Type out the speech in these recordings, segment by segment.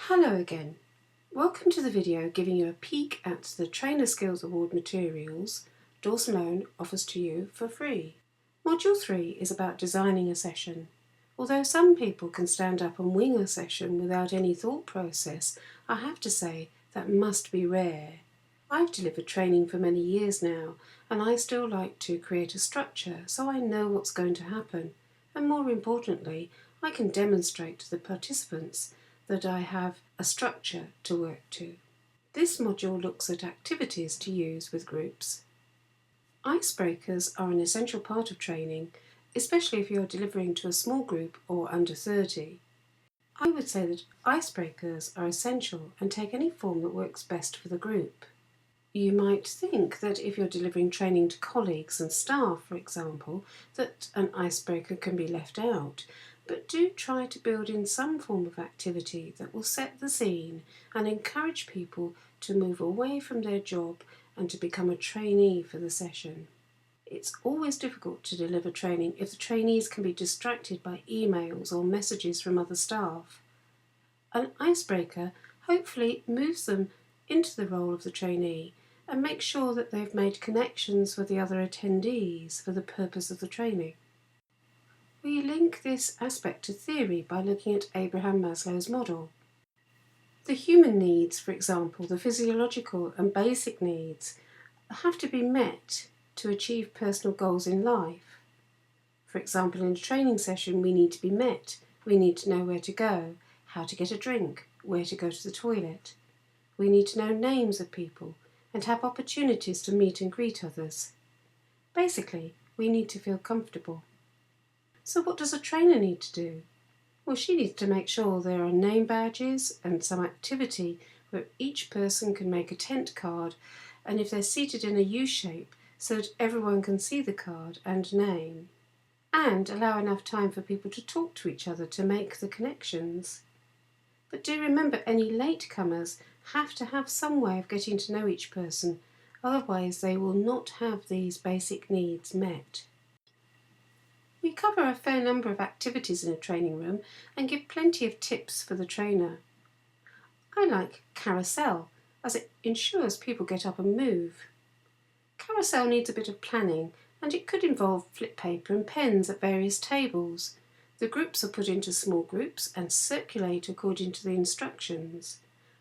Hello again. Welcome to the video giving you a peek at the Trainer Skills Award materials DawsonLoane offers to you for free. Module 3 is about designing a session. Although some people can stand up and wing a session without any thought process, I have to say that must be rare. I've delivered training for many years now, and I still like to create a structure so I know what's going to happen, and more importantly, I can demonstrate to the participants that I have a structure to work to. This module looks at activities to use with groups. Icebreakers are an essential part of training, especially if you're delivering to a small group or under 30. I would say that icebreakers are essential and take any form that works best for the group. You might think that if you're delivering training to colleagues and staff, for example, that an icebreaker can be left out, but do try to build in some form of activity that will set the scene and encourage people to move away from their job and to become a trainee for the session. It's always difficult to deliver training if the trainees can be distracted by emails or messages from other staff. An icebreaker hopefully moves them into the role of the trainee and makes sure that they've made connections with the other attendees for the purpose of the training. We link this aspect to theory by looking at Abraham Maslow's model. The human needs, for example, the physiological and basic needs, have to be met to achieve personal goals in life. For example, in a training session, we need to be met. We need to know where to go, how to get a drink, where to go to the toilet. We need to know names of people and have opportunities to meet and greet others. Basically, we need to feel comfortable. So what does a trainer need to do? Well, she needs to make sure there are name badges and some activity where each person can make a tent card, and if they're seated in a U shape so that everyone can see the card and name, and allow enough time for people to talk to each other to make the connections. But do remember, any latecomers have to have some way of getting to know each person, otherwise they will not have these basic needs met. We cover a fair number of activities in a training room and give plenty of tips for the trainer. I like carousel, as it ensures people get up and move. Carousel needs a bit of planning, and it could involve flip paper and pens at various tables. The groups are put into small groups and circulate according to the instructions.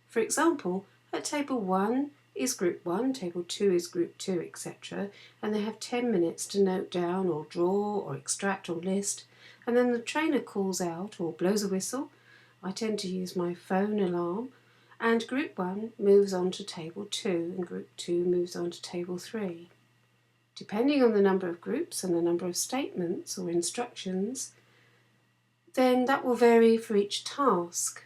For example, at table 1 is group 1, table 2 is group 2, etc. And they have 10 minutes to note down or draw or extract or list, and then the trainer calls out or blows a whistle. I tend to use my phone alarm, and group 1 moves on to table 2 and group 2 moves on to table 3. Depending on the number of groups and the number of statements or instructions, then that will vary for each task.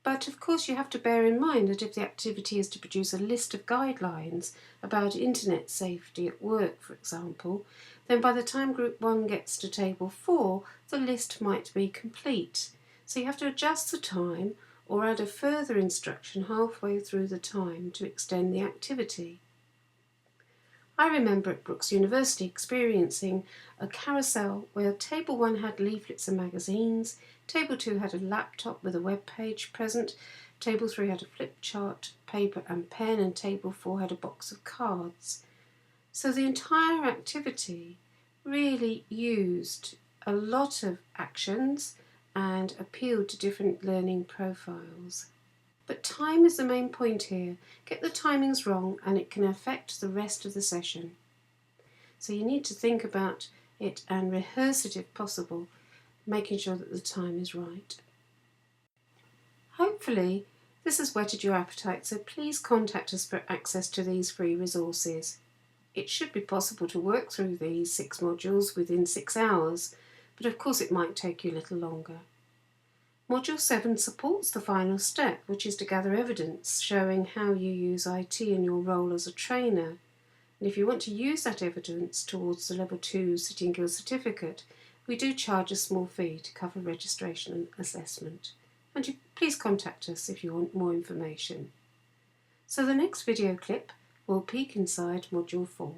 But of course you have to bear in mind that if the activity is to produce a list of guidelines about internet safety at work, for example, then by the time group 1 gets to table 4, the list might be complete. So you have to adjust the time or add a further instruction halfway through the time to extend the activity. I remember at Brookes University experiencing a carousel where table 1 had leaflets and magazines, table 2 had a laptop with a web page present, table 3 had a flip chart, paper and pen, and table 4 had a box of cards. So the entire activity really used a lot of actions and appealed to different learning profiles. But time is the main point here. Get the timings wrong and it can affect the rest of the session. So you need to think about it and rehearse it if possible, making sure that the time is right. Hopefully this has whetted your appetite, so please contact us for access to these free resources. It should be possible to work through these 6 modules within 6 hours, but of course it might take you a little longer. Module 7 supports the final step, which is to gather evidence showing how you use IT in your role as a trainer. And if you want to use that evidence towards the Level 2 City and Guild certificate, we do charge a small fee to cover registration and assessment. And please contact us if you want more information. So the next video clip will peek inside Module 4.